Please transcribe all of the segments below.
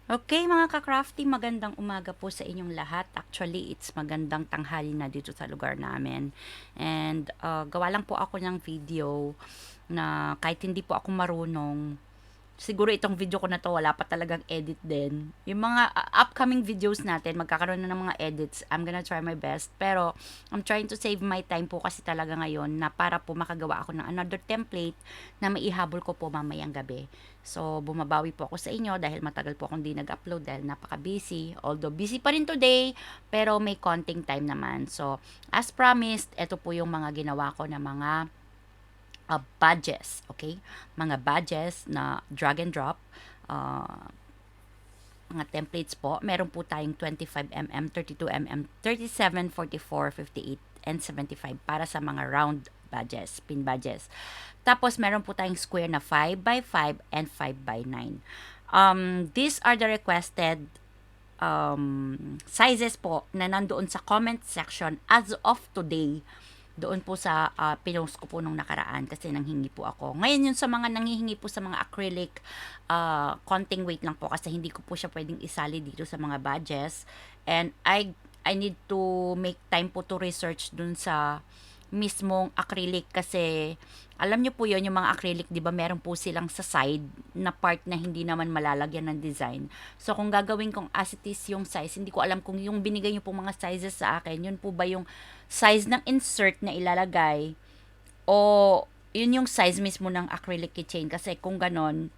Okay, mga ka-crafty, magandang umaga po sa inyong lahat. Actually, it's magandang tanghali na dito sa lugar namin. And gawa lang po ako ng video na kahit hindi po ako marunong, siguro itong video ko na to wala pa talagang edit din. Yung mga upcoming videos natin, magkakaroon na ng mga edits. I'm gonna try my best. Pero I'm trying to save my time po kasi talaga ngayon na para po makagawa ako ng another template na maihabol ko po mamayang gabi. So, bumabawi po ako sa inyo dahil matagal po akong di nag-upload dahil napaka-busy. Although, busy pa rin today, pero may konting time naman. So, as promised, ito po yung mga ginawa ko na mga badges, okay? Mga badges na drag and drop, uh, mga templates po. Meron po tayong 25mm, 32mm, 37, 44, 58, and 75 para sa mga round badges, pin badges. Tapos, meron po tayong square na 5x5 and 5x9. These are the requested sizes po na nandoon sa comment section as of today doon po sa pinost ko po nung nakaraan kasi nanghingi po ako. Ngayon yun sa mga nanghihingi po sa mga acrylic, konting weight lang po kasi hindi ko po siya pwedeng isali dito sa mga badges. And I need to make time po to research dun sa mismong acrylic kasi alam niyo po yon yung mga acrylic, 'di ba, meron po silang sa side na part na hindi naman malalagyan ng design. So kung gagawin kong as it is yung size, hindi ko alam kung yung binigay niyo po mga sizes sa akin, yun po ba yung size ng insert na ilalagay o yun yung size mismo ng acrylic keychain kasi kung ganon,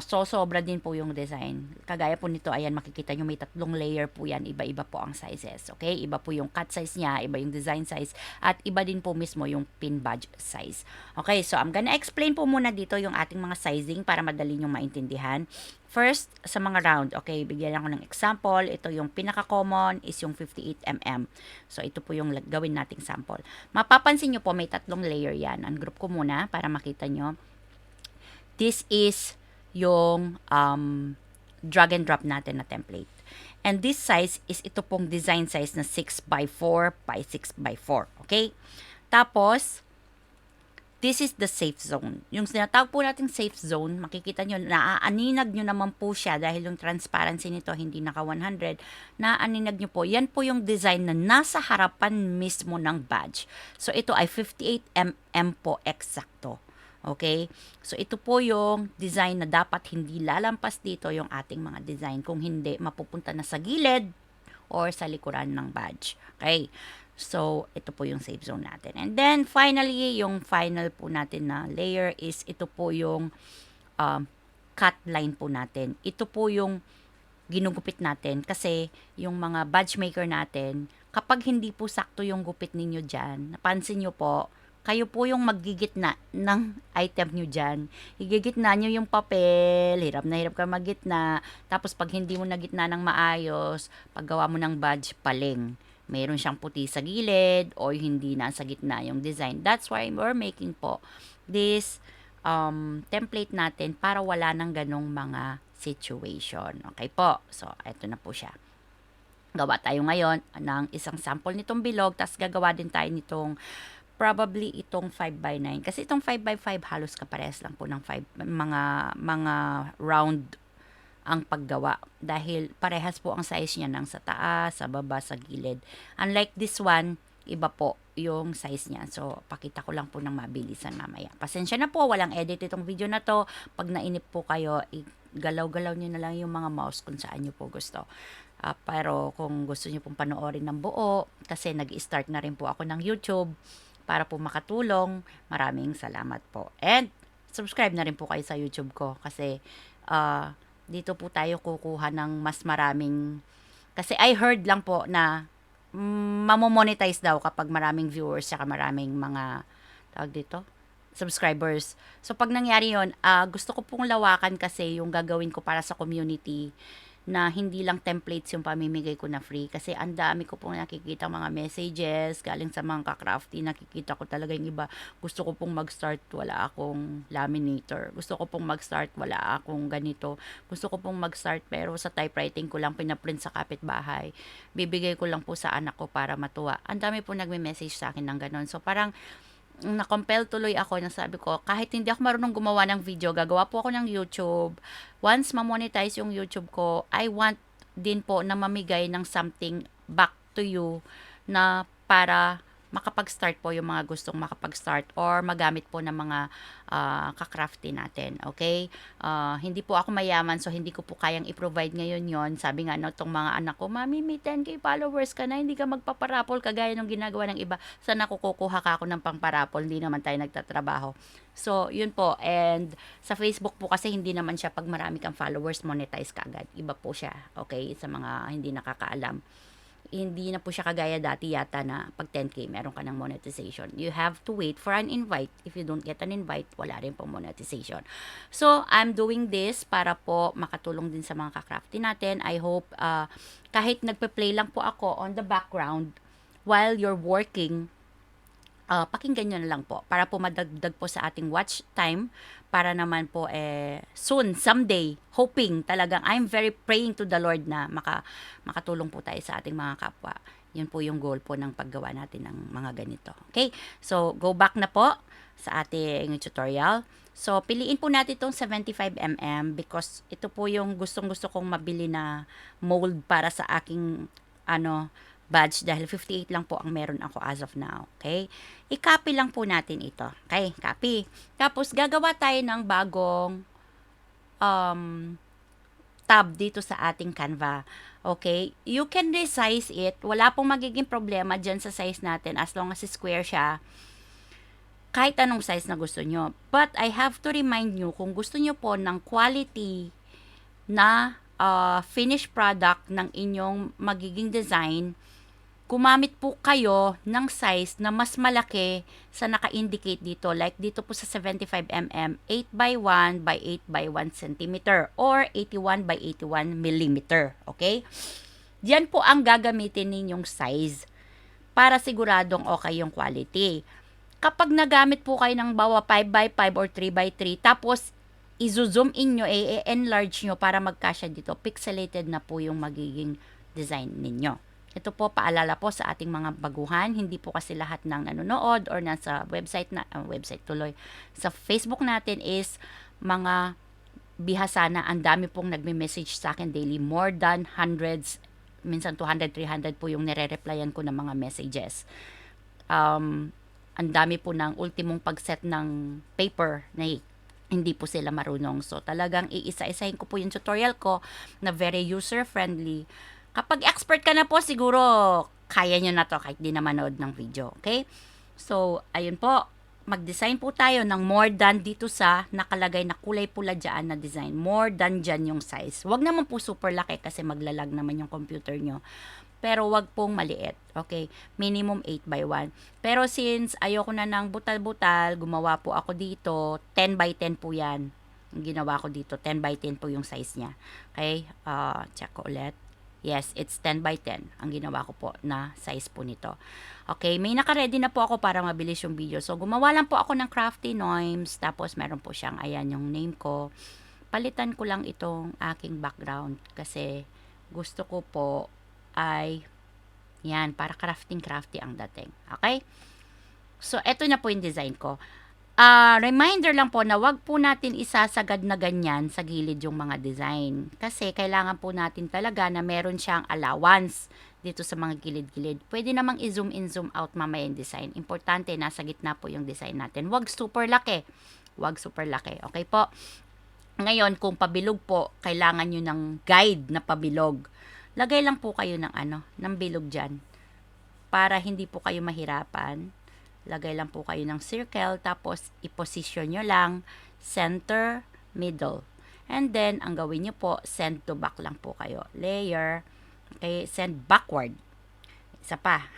sobra din po yung design. Kagaya po nito, ayan, makikita nyo may 3 layer po yan. Iba-iba po ang sizes. Okay? Iba po yung cut size niya, iba yung design size, at iba din po mismo yung pin badge size. Okay, so I'm gonna explain po muna dito yung ating mga sizing para madali nyo maintindihan. First, sa mga round, okay, bigyan ako ng example. Ito yung pinaka-common is yung 58mm. So, ito po yung gawin nating sample. Mapapansin nyo po, may 3 layer yan. Ungroup ko muna para makita nyo. This is yung drag and drop natin na template. And this size is ito pong design size na 6x4 by 6x4. Okay? Tapos, this is the safe zone. Yung sinatawag po nating safe zone, makikita nyo, naaaninag nyo naman po siya dahil yung transparency nito hindi naka 100. Naaaninag nyo po. Yan po yung design na nasa harapan mismo ng badge. So, ito ay 58mm po eksakto. Okay? So, ito po yung design na dapat hindi lalampas dito yung ating mga design. Kung hindi, mapupunta na sa gilid or sa likuran ng badge. Okay? So, ito po yung safe zone natin. And then, finally, yung final po natin na layer is ito po yung cut line po natin. Ito po yung ginugupit natin kasi yung mga badge maker natin, kapag hindi po sakto yung gupit ninyo dyan, napansin nyo po, kayo po yung maggigitna ng item nyo dyan. Igigitna nyo yung papel, hirap na hirap ka maggitna. Tapos pag hindi mo nagitna ng maayos, paggawa mo ng badge, paling. Mayroon siyang puti sa gilid o hindi na sa gitna yung design. That's why we're making po this template natin para wala nang ganong mga situation. Okay po. So, ito na po siya. Gawa tayo ngayon ng isang sample nitong bilog, tapos gagawa din tayo nitong probably itong 5x9. Kasi itong 5x5 halos kapares lang po ng 5, mga round ang paggawa. Dahil parehas po ang size niya ng sa taas, sa baba, sa gilid. Unlike this one, iba po yung size niya. So, pakita ko lang po ng mabilisan mamaya. Pasensya na po, walang edit itong video na to. Pag nainip po kayo, galaw-galaw nyo na lang yung mga mouse kung saan nyo po gusto. Pero kung gusto nyo pong panoorin ng buo, kasi nag-start na rin po ako ng YouTube para po makatulong, maraming salamat po. And, subscribe na rin po kayo sa YouTube ko kasi dito po tayo kukuha ng mas maraming, kasi I heard lang po na mamomonetize daw kapag maraming viewers saka maraming mga tawag dito subscribers. So pag nangyari yon, gusto ko pong lawakan kasi yung gagawin ko para sa community na hindi lang templates yung pamimigay ko na free kasi ang dami ko pong nakikita mga messages galing sa mga ka-crafty, nakikita ko talaga yung iba, gusto ko pong mag-start, wala akong laminator, gusto ko pong mag-start, wala akong ganito, gusto ko pong mag-start pero sa typewriting ko lang pinaprint sa kapitbahay, bibigay ko lang po sa anak ko para matuwa. Ang dami po nagme-message sa akin ng ganon. So parang na-compel tuloy ako na sabi ko, kahit hindi ako marunong gumawa ng video, gagawa po ako ng YouTube. Once ma-monetize yung YouTube ko, I want din po na mamigay ng something back to you na para makapag-start po yung mga gustong makapag-start or magamit po ng mga kakrafty natin. Okay? Hindi po ako mayaman so hindi ko po kayang i-provide ngayon yon. Sabi nga no, tong mga anak ko, Mami, may 10K followers ka na, hindi ka magpaparapol kagaya ng ginagawa ng iba. Saan ako kukuha ka ako ng pangparapol? Hindi naman tayo nagtatrabaho. So, yun po. And sa Facebook po kasi hindi naman siya pag marami kang followers, monetize ka agad. Iba po siya. Okay? Sa mga hindi nakakaalam, hindi na po siya kagaya dati yata na pag 10K meron ka ng monetization. You have to wait for an invite. If you don't get an invite, wala rin pong monetization. So, I'm doing this para po makatulong din sa mga kakrafty natin. I hope kahit nagpe-play lang po ako on the background while you're working, pakinggan nyo na lang po para po madagdag po sa ating watch time para naman po soon, someday, hoping talagang I'm very praying to the Lord na makatulong po tayo sa ating mga kapwa. Yun po yung goal po ng paggawa natin ng mga ganito. Okay? So, go back na po sa ating tutorial. So, piliin po natin itong 75mm because ito po yung gustong-gusto kong mabili na mold para sa aking badge dahil 58 lang po ang meron ako as of now. Okay? I-copy lang po natin ito. Okay? Copy. Tapos, gagawa tayo ng bagong tab dito sa ating Canva. Okay? You can resize it. Wala pong magiging problema dyan sa size natin as long as square siya. Kahit anong size na gusto nyo. But I have to remind you, kung gusto nyo po ng quality na finished product ng inyong magiging design, gumamit po kayo ng size na mas malaki sa naka-indicate dito. Like dito po sa 75mm, 8x1 by 8x1 cm or 81 by 81 mm. Okay? Diyan po ang gagamitin ninyong size para siguradong okay yung quality. Kapag nagamit po kayo ng bawa 5x5 or 3x3, tapos i-zoom in nyo, i-enlarge nyo para magkasya dito, pixelated na po yung magiging design ninyo. Ito po, paalala po sa ating mga baguhan, hindi po kasi lahat ng nanonood or nasa website sa Facebook natin is mga bihasa na. Ang dami pong nagme-message sa akin daily, more than hundreds, minsan 200, 300 po yung nire-replyan ko ng mga messages. Ang dami po ng ultimong pag-set ng paper na hindi po sila marunong. So, talagang iisa-isahin ko po yung tutorial ko na very user-friendly. Kapag expert ka na po, siguro kaya nyo na to kahit di na manood ng video. Okay? So, ayun po. Mag-design po tayo ng more than dito sa nakalagay na kulay pula dyan na design. More than dyan yung size. Huwag naman po super laki kasi maglalag naman yung computer nyo. Pero wag pong maliit. Okay? Minimum 8x1. Pero since ayoko na ng butal-butal, gumawa po ako dito. 10x10 po yan. Yung ginawa ko dito. 10x10 po yung size niya. Okay? Check ko ulit. Yes, it's 10x10 ang ginawa ko po na size po nito. Okay, may naka-ready na po ako para mabilis yung video. So, gumawa lang po ako ng crafty gnomes. Tapos, meron po siyang, ayan, yung name ko. Palitan ko lang itong aking background kasi gusto ko po ay, yan, para crafty ang dating. Okay? So, eto na po yung design ko. Reminder lang po na wag po natin isasagad na ganyan sa gilid yung mga design. Kasi kailangan po natin talaga na meron siyang allowance dito sa mga gilid-gilid. Pwede namang i-zoom in, zoom out mamaya yung design. Importante, nasa gitna po yung design natin. Wag super laki. Wag super laki. Okay po? Ngayon, kung pabilog po, kailangan nyo ng guide na pabilog. Lagay lang po kayo ng ng bilog dyan. Para hindi po kayo mahirapan. Lagay lang po kayo ng circle, tapos i-position nyo lang center, middle. And then, ang gawin nyo po, send to back lang po kayo. Layer, okay, send backward. Isa pa.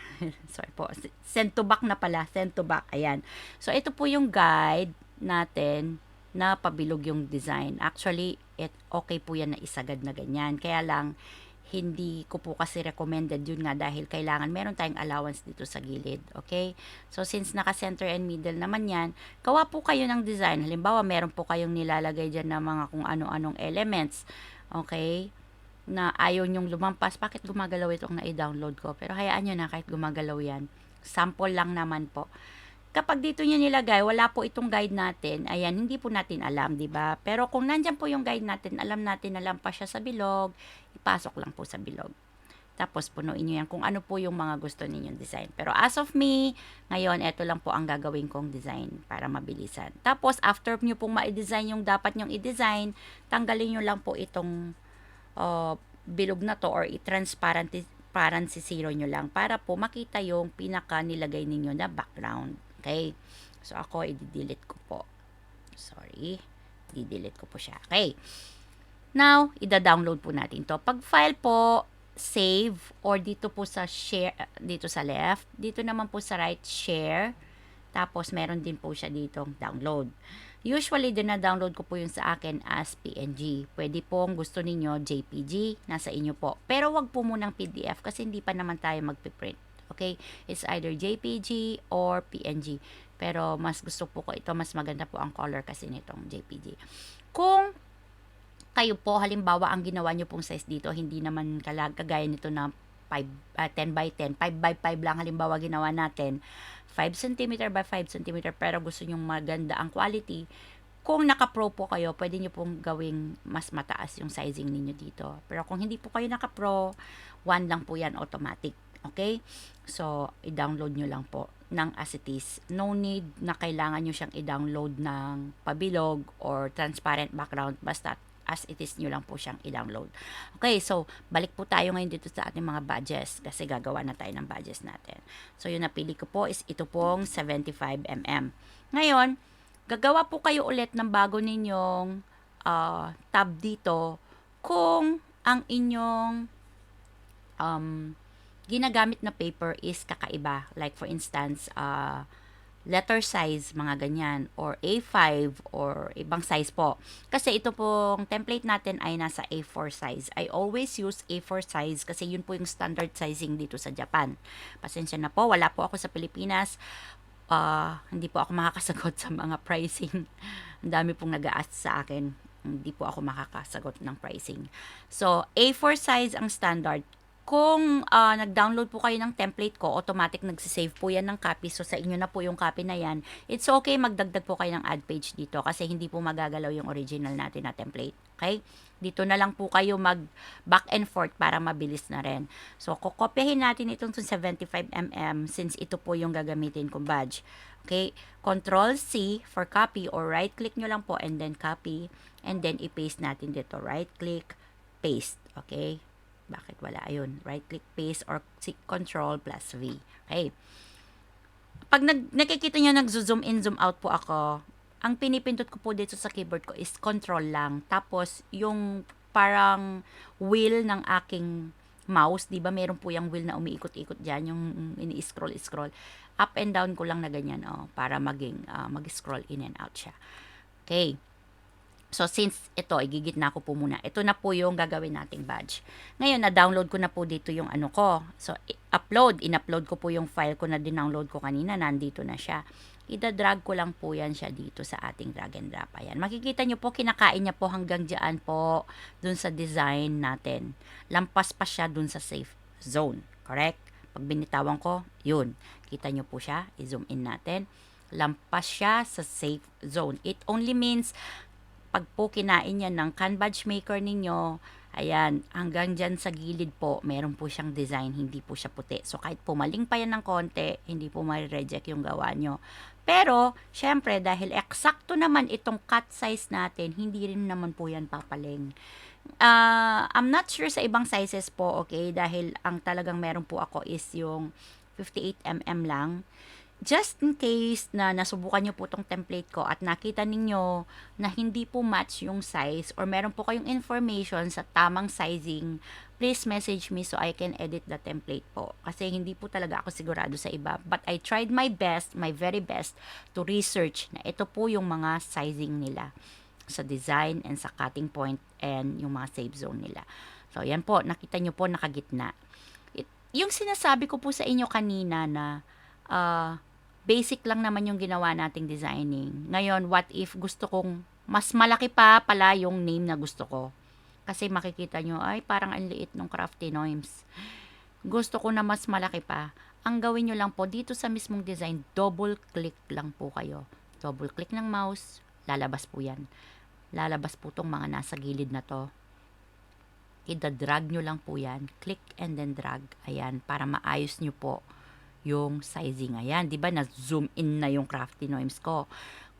Sorry po. Send to back na pala. Send to back. Ayan. So, ito po yung guide natin na pabilog yung design. Actually, okay po yan na isagad na ganyan. Kaya lang, hindi ko po kasi recommended yun nga dahil kailangan meron tayong allowance dito sa gilid. Okay? So, since naka-center and middle naman yan, gawa po kayo ng design. Halimbawa, meron po kayong nilalagay dyan na mga kung ano-anong elements. Okay? Na ayaw nyong lumampas. Bakit gumagalaw itong na-download ko? Pero hayaan nyo na kahit gumagalaw yan. Sample lang naman po. kapag dito nyo nilagay, wala po itong guide natin, ayan, hindi po natin alam, di ba? Pero kung nandyan po yung guide natin, alam natin na lampas siya sa bilog, ipasok lang po sa bilog. Tapos punuin nyo yan kung ano po yung mga gusto ninyong design. Pero as of me, ngayon, ito lang po ang gagawin kong design para mabilisan. Tapos, after nyo pong ma-design yung dapat nyong i-design, tanggalin nyo lang po itong bilog na to or i-transparency zero nyo lang para po makita yung pinaka nilagay ninyo na background. Okay? So, ako, i-delete ko po. Sorry. I-delete ko po siya. Okay. Now, ida-download po natin to. Pag file po, save, or dito po sa share, dito sa left, dito naman po sa right, share, tapos meron din po siya ditong download. Usually, na-download ko po yung sa akin as PNG. Pwede pong gusto ninyo JPG, nasa inyo po. Pero wag po munang PDF kasi hindi pa naman tayo magpiprint. Okay? It's either JPG or PNG. Pero mas gusto po ko ito, mas maganda po ang color kasi nitong JPG. Kung kayo po, halimbawa, ang ginawa nyo pong size dito, hindi naman kagaya nito na 10 by 10, 5 by 5 lang halimbawa ginawa natin, 5 cm by 5 cm, pero gusto nyo maganda ang quality, kung naka-pro po kayo, pwede nyo pong gawing mas mataas yung sizing ninyo dito. Pero kung hindi po kayo naka-pro, 1 lang po yan automatic. Okay? So, i-download nyo lang po ng as it is. No need na kailangan nyo siyang i-download ng pabilog or transparent background. Basta as it is nyo lang po siyang i-download. Okay, so balik po tayo ngayon dito sa ating mga badges kasi gagawa na tayo ng badges natin. So yung napili ko po is ito pong 75mm. Ngayon, gagawa po kayo ulit ng bago ninyong tab dito kung ang inyong ginagamit na paper is kakaiba. Like for instance, letter size, mga ganyan, or A5, or ibang size po. Kasi ito pong template natin ay nasa A4 size. I always use A4 size kasi yun po yung standard sizing dito sa Japan. Pasensya na po, wala po ako sa Pilipinas. Hindi po ako makakasagot sa mga pricing. Ang dami pong nag-a-ask sa akin. Hindi po ako makakasagot ng pricing. So, A4 size ang standard. Kung nag-download po kayo ng template ko, automatic nagsisave po yan ng copy. So, sa inyo na po yung copy na yan. It's okay, magdagdag po kayo ng add page dito kasi hindi po magagalaw yung original natin na template. Okay? Dito na lang po kayo mag back and forth para mabilis na rin. So, kokopyahin natin itong 75mm since ito po yung gagamitin kong badge. Okay? Control-C for copy or right-click nyo lang po and then copy. And then, i-paste natin dito. Right-click, paste. Okay? Bakit wala? Ayun. Right-click, paste, or Control plus V. Okay. Pag nakikita nyo, nag-zoom in, zoom out po ako, ang pinipindot ko po dito sa keyboard ko is Control lang. Tapos, yung parang wheel ng aking mouse, di ba meron po yung wheel na umiikot-ikot dyan, yung ini-scroll. Up and down ko lang na ganyan, para mag-scroll in and out siya. Okay. So, since ito, igigitna ko po muna. Ito na po yung gagawin nating badge. Ngayon, na-download ko na po dito yung ano ko. So, in-upload ko po yung file ko na dinownload ko kanina. Nandito na siya. Ida-drag ko lang po yan siya dito sa ating drag and drop. Ayan. Makikita nyo po, kinakain niya po hanggang dyan po dun sa design natin. Lampas pa siya dun sa safe zone. Correct? Pag binitawan ko, yun. Kita nyo po siya. I-zoom in natin. Lampas siya sa safe zone. It only means pag po kinain yan ng Canbadge maker ninyo, ayan, hanggang dyan sa gilid po, meron po siyang design, hindi po siya puti. So, kahit pumaling pa yan ng konti, hindi po ma-reject yung gawa nyo. Pero, syempre, dahil eksakto naman itong cut size natin, hindi rin naman po yan papaling. I'm not sure sa ibang sizes po, okay? Dahil ang talagang meron po ako is yung 58mm lang. Just in case na nasubukan nyo po itong template ko at nakita ninyo na hindi po match yung size or meron po kayong information sa tamang sizing, please message me so I can edit the template po. Kasi hindi po talaga ako sigurado sa iba. But I tried my best, my very best to research na ito po yung mga sizing nila sa design and sa cutting point and yung mga safe zone nila. So, yan po. Nakita nyo po nakagitna. Yung sinasabi ko po sa inyo kanina na basic lang naman yung ginawa nating designing. Ngayon, what if gusto kong mas malaki pa pala yung name na gusto ko? Kasi makikita nyo, ay parang ang liit ng Crafty Gnomes. Gusto ko na mas malaki pa. ang gawin nyo lang po dito sa mismong design, double click lang po kayo. Double click ng mouse, lalabas po yan. Lalabas po tong mga nasa gilid na to. Ida-drag nyo lang po yan. Click and then drag. Ayan, para maayos nyo po yung sizing. Ayan, di ba na-zoom in na yung Crafty Noems ko.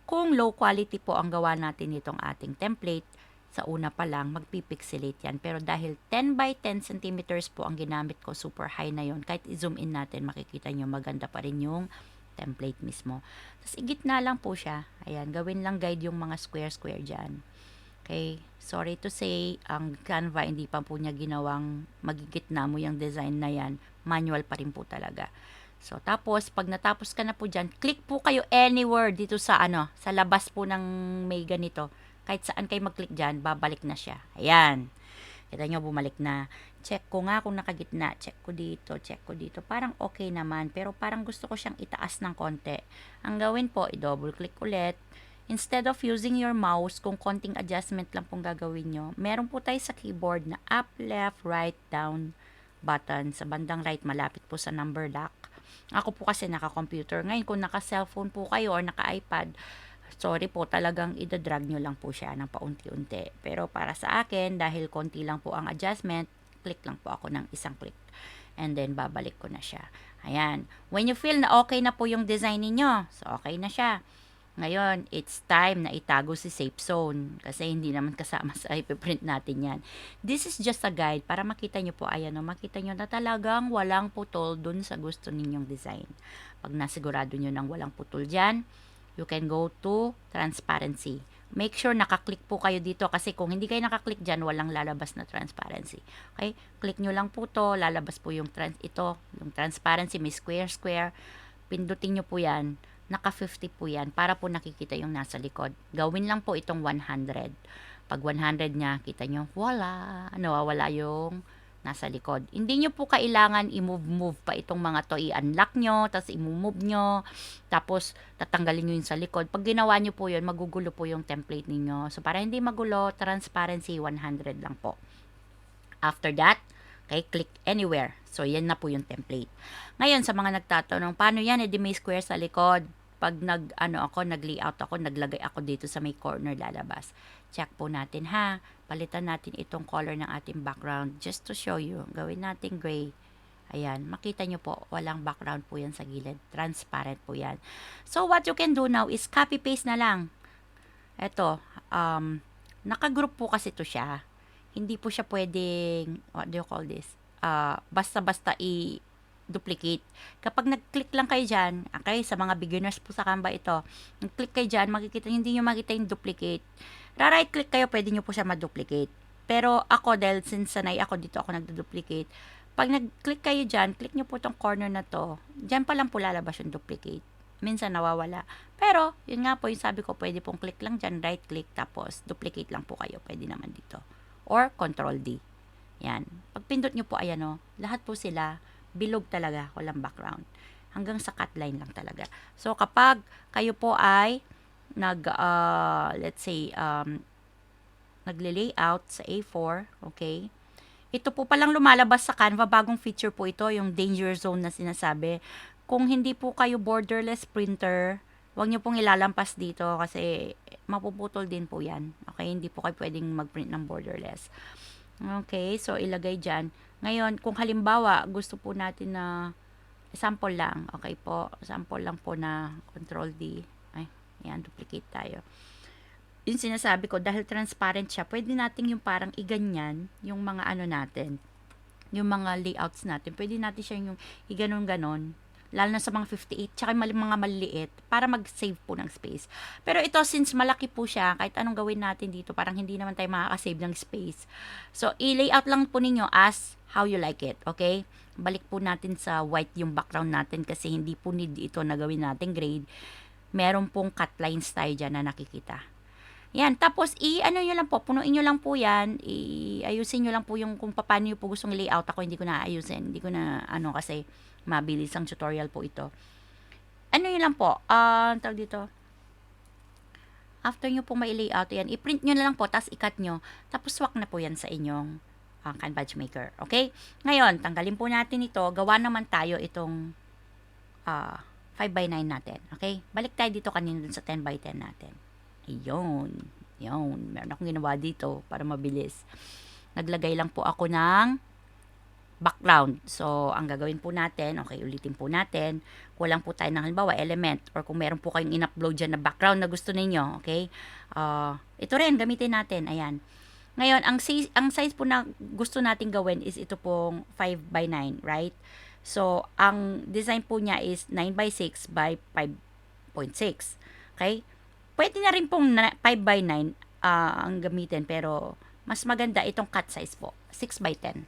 Kung low quality po ang gawa natin itong ating template, sa una pa lang, magpipixelate yan. Pero dahil 10 by 10 centimeters po ang ginamit ko, super high na yon. Kahit i-zoom in natin, makikita nyo maganda pa rin yung template mismo. Tapos, igitna lang po siya. Ayan, gawin lang guide yung mga square-square dyan. Okay, sorry to say, ang Canva hindi pa po niya ginawang magigitna mo yung design na yan. Manual pa rin po talaga. So, tapos, pag natapos ka na po dyan, click po kayo anywhere dito sa sa labas po ng may ganito. Kahit saan kayo mag-click dyan, babalik na siya. Ayan. Kita nyo, bumalik na. Check ko nga kung nakagitna. Check ko dito, check ko dito. Parang okay naman, pero parang gusto ko siyang itaas ng konti. Ang gawin po, i-double click ulit. Instead of using your mouse, kung konting adjustment lang pong gagawin nyo, meron po tayo sa keyboard na up, left, right, down button. Sa bandang right, malapit po sa number lock. Ako po kasi naka-computer. Ngayon, kung naka-cellphone po kayo or naka-iPad, sorry po, talagang ida-drag nyo lang po siya ng paunti-unti. Pero para sa akin, dahil konti lang po ang adjustment, click lang po ako ng isang click. And then, babalik ko na siya. Ayan. When you feel na okay na po yung design niyo, so okay na siya. Ngayon, it's time na itago si safe zone kasi hindi naman kasama sa ipiprint natin yan. This is just a guide para makita nyo po, ayan o, makita nyo na talagang walang putol dun sa gusto ninyong design. Pag nasigurado nyo nang walang putol dyan, you can go to transparency. Make sure nakaklik po kayo dito kasi kung hindi kayo nakaklik dyan, walang lalabas na transparency. Okay? Click nyo lang po to, lalabas po yung yung transparency, may square. Pindutin nyo po yan. Naka 50 po yan para po nakikita yung nasa likod. Gawin lang po itong 100. Pag 100 niya, kita nyo, wala, nawawala yung nasa likod. Hindi nyo po kailangan i-move pa itong mga to. I-unlock nyo, tapos i-move nyo, tapos tatanggalin nyo yung sa likod. Pag ginawa nyo po yun, magugulo po yung template ninyo. So, para hindi magulo, transparency 100 lang po. After that, okay, click anywhere. So, yan na po yung template. Ngayon, sa mga nagtatanong, paano yan? Edi may square sa likod. Pag nag-layout ako, naglagay ako dito sa may corner lalabas. Check po natin ha. Palitan natin itong color ng ating background just to show you. Gawin natin gray. Ayan, makita nyo po, walang background po yan sa gilid. Transparent po yan. So, what you can do now is copy-paste na lang. Ito, naka-group po kasi to siya. Hindi po siya pwedeng, what do you call this? Basta-basta duplicate. Kapag nag-click lang kayo dyan, okay, sa mga beginners po sa Canva ito, nag-click kayo dyan, hindi nyo makita yung duplicate. Ra-right click kayo, pwede nyo po siya ma-duplicate. Pero ako, dahil since sanay ako dito, ako nag-duplicate, pag nag-click kayo dyan, click nyo po itong corner na to, dyan pa lang po lalabas yung duplicate. Minsan nawawala. Pero, yun nga po, yung sabi ko, pwede pong click lang dyan, right click, tapos duplicate lang po kayo, pwede naman dito. Or, Control D. Yan. Pag pindot nyo po, ayan o, lahat po sila, bilog talaga, walang background. Hanggang sa cut line lang talaga. So, kapag kayo po ay let's say, nagle-layout sa A4, okay? Ito po palang lumalabas sa Canva, bagong feature po ito, yung danger zone na sinasabi. Kung hindi po kayo borderless printer, huwag nyo pong ilalampas dito kasi mapuputol din po yan. Okay, hindi po kayo pwedeng mag-print ng borderless. Okay, so ilagay dyan. Ngayon, kung halimbawa, gusto po natin na sample lang. Okay po, sample lang po na Control D. Ay, yan, duplicate tayo. Yung sinasabi ko, dahil transparent siya, pwede natin yung parang iganyan, yung mga natin, yung mga layouts natin. Pwede natin siya yung iganon-ganon. Lalo na sa mga 58, tsaka mga maliliit, para mag-save po ng space. Pero ito, since malaki po siya, kahit anong gawin natin dito, parang hindi naman tayo makakasave ng space. So, i-layout lang po ninyo as how you like it, okay? Balik po natin sa white yung background natin kasi hindi po need ito na gawin natin grade. Meron pong cut lines tayo dyan na nakikita. Yan, tapos nyo lang po, punuin nyo lang po yan, ayusin nyo lang po yung kung paano nyo po gustong layout. Ako hindi ko na ayusin, hindi ko na kasi mabilis ang tutorial po ito. Nyo lang po, tawag dito, after nyo po may layout yan, i-print nyo na lang po, tapos i-cut nyo, tapos swak na po yan sa inyong Canva Maker, okay? Ngayon, tanggalin po natin ito, gawa naman tayo itong 5 by 9 natin. Okay? Balik tayo dito kanina dun sa 10 by 10 natin. Ayun. Yun. Meron akong ginawa dito para mabilis. Naglagay lang po ako ng background. So, ang gagawin po natin, okay, ulitin po natin. Kulang po tayo ng halimbawa, element, or kung meron po kayong in-upload dyan na background na gusto ninyo, okay? Ito rin, gamitin natin. Ayan. Ngayon, ang size po na gusto natin gawin is ito pong 5 by 9, right? So, ang design po niya is 9 by 6 by 5.6. Okay? Pwede na rin pong 5 by 9 ang gamitin, pero mas maganda itong cut size po, 6 by 10.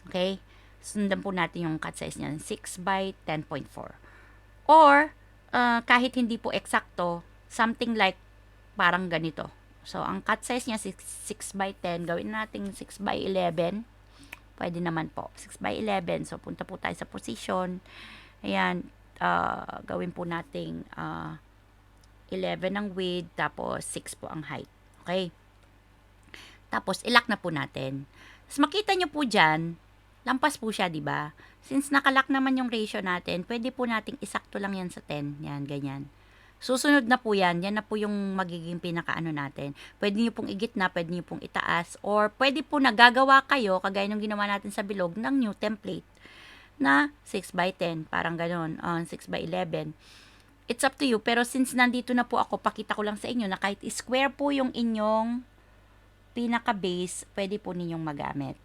Okay? Sundan po natin yung cut size niya, 6 by 10.4. Or, kahit hindi po eksakto, something like parang ganito. So, ang cut size niya 6 by 10. Gawin natin 6 by 11. Pwede naman po. 6 by 11. So, punta po tayo sa position. Ayan. Gawin po nating 11 ang width. Tapos, 6 po ang height. Okay? Tapos, ilock na po natin. Tapos, makita nyo po dyan, lampas po siya, di ba? Since nakalock naman yung ratio natin, pwede po nating isakto lang yan sa 10. Yan, ganyan. Susunod na po yan. Yan na po yung magiging pinakaano natin. Pwede nyo pong igitna, pwede nyo pong itaas, or pwede po nagagawa kayo, kagaya ng ginawa natin sa bilog, ng new template na 6 by 10. Parang ganon. 6 by 11. It's up to you. Pero since nandito na po ako, pakita ko lang sa inyo na kahit square po yung inyong pinaka-base, pwede po ninyong magamit.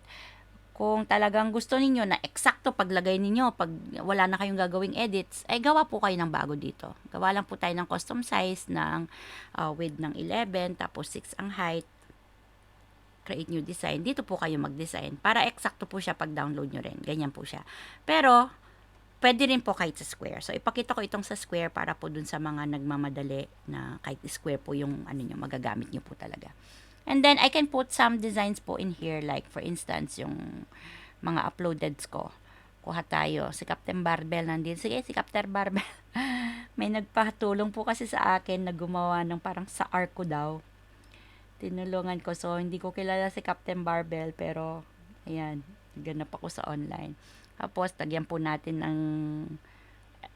Kung talagang gusto ninyo na eksakto paglagay ninyo, pag wala na kayong gagawing edits, ay gawa po kayo ng bago dito. Gawa lang po tayo ng custom size ng width ng 11, tapos 6 ang height. Create new design. Dito po kayo mag-design. Para eksakto po siya pag download nyo rin. Ganyan po siya. Pero, pwede rin po kahit sa square. So, ipakita ko itong sa square para po dun sa mga nagmamadali na kahit square po yung ano nyo, magagamit nyo po talaga. And then, I can put some designs po in here. Like, for instance, yung mga uploaded ko. Kuha tayo. Si Captain Barbell nandito. Sige, si Captain Barbell. May nagpatulong po kasi sa akin na gumawa ng parang sa arko daw. Tinulungan ko. So, hindi ko kilala si Captain Barbell. Pero, ayan. Ganap ako sa online. Tapos, tagyan po natin ng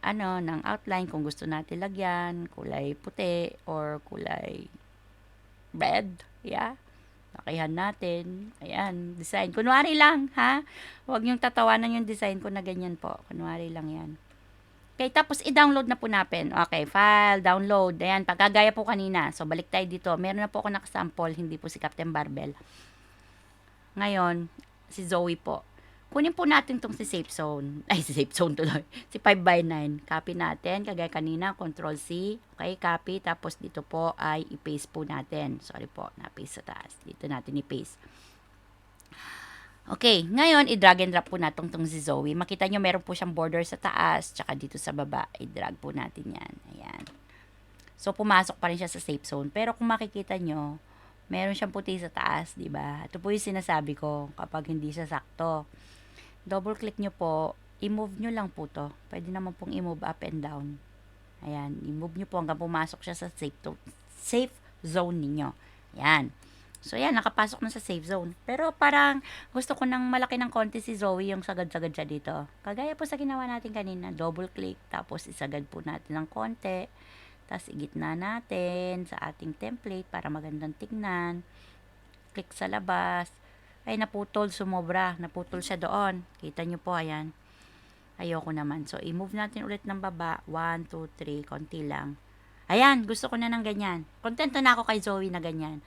ng outline kung gusto natin lagyan. Kulay puti or kulay red. Yeah. Lakihan natin. Ayan, design. Kunwari lang, ha? Huwag niyong tatawanan yung design ko na ganyan po. Kunwari lang yan. Okay, tapos i-download na po natin. Okay, file, download. Ayan, pagkagaya po kanina. So, balik tayo dito. Meron na po ako nakasample, hindi po si Captain Barbell. Ngayon, si Zoe po. Kunin po natin tong si Safe Zone. Ay, si Safe Zone tuloy. Si 5 by 9. Copy natin. Kagaya kanina, Control C. Okay, copy. Tapos dito po ay i-paste po natin. Sorry po, na-paste sa taas. Dito natin i-paste. Okay, ngayon, i-drag and drop po natin tong si Zoe. Makita nyo, meron po siyang border sa taas, tsaka dito sa baba. I-drag po natin yan. Ayan. So, pumasok pa rin siya sa safe zone. Pero kung makikita nyo, meron siyang puti sa taas, di ba? Ito po yung sinasabi ko kapag hindi siya sakto. Double click nyo po, i-move nyo lang po to. Pwede naman pong i-move up and down. Ayan, i-move nyo po hanggang pumasok siya sa safe zone ninyo. Ayan. So, ayan, nakapasok na sa safe zone. Pero parang gusto ko nang malaki ng konti si Zoe yung sagad-sagad siya dito. Kagaya po sa ginawa natin kanina, double click, tapos isagad po natin ng konti. Tapos igitna natin sa ating template para magandang tignan. Click sa labas. Ay, naputol, sumobra. Naputol siya doon. Kita nyo po, ayan. Ayoko naman. So, i-move natin ulit ng baba. 1, 2, 3, konti lang. Ayan, gusto ko na ng ganyan. Contento na ako kay Zoe na ganyan.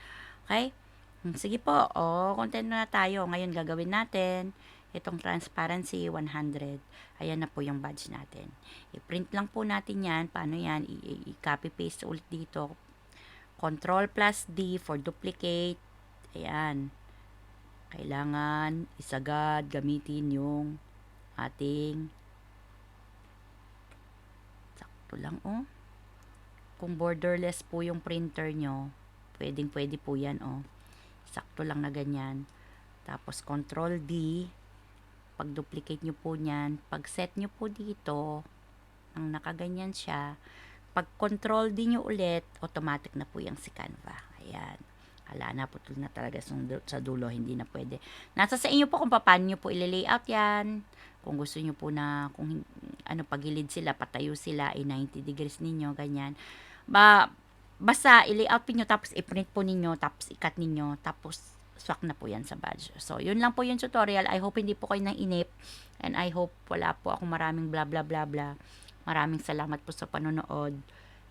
Okay? Sige po. Contento na tayo. Ngayon, gagawin natin itong transparency 100. Ayan na po yung badge natin. I-print lang po natin yan. Paano yan? I-copy paste ulit dito. Control plus D for duplicate. Ayan. Kailangan isagad, gamitin yung ating sakto lang, Kung borderless po yung printer nyo, pwede po yan, sakto lang na ganyan. Tapos, Control D, pag duplicate nyo po yan, pag set nyo po dito, ang nakaganyan siya, pag Control D nyo ulit, automatic na po yung si Canva. Ayan. Hala na, putol na talaga sa dulo, hindi na pwede. Nasa sa inyo po kung paano nyo po i-layout yan. Kung gusto nyo po na, kung ano, pagilid sila, patayo sila, 90 degrees ninyo, ganyan. Basta, i-layout nyo, tapos i-print po ninyo, tapos i-cut ninyo, tapos swak na po yan sa badge. So, yun lang po yung tutorial. I hope hindi po kayo nainip, and I hope wala po akong maraming bla bla bla bla. Maraming salamat po sa panonood,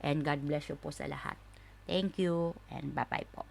and God bless you po sa lahat. Thank you, and bye-bye po.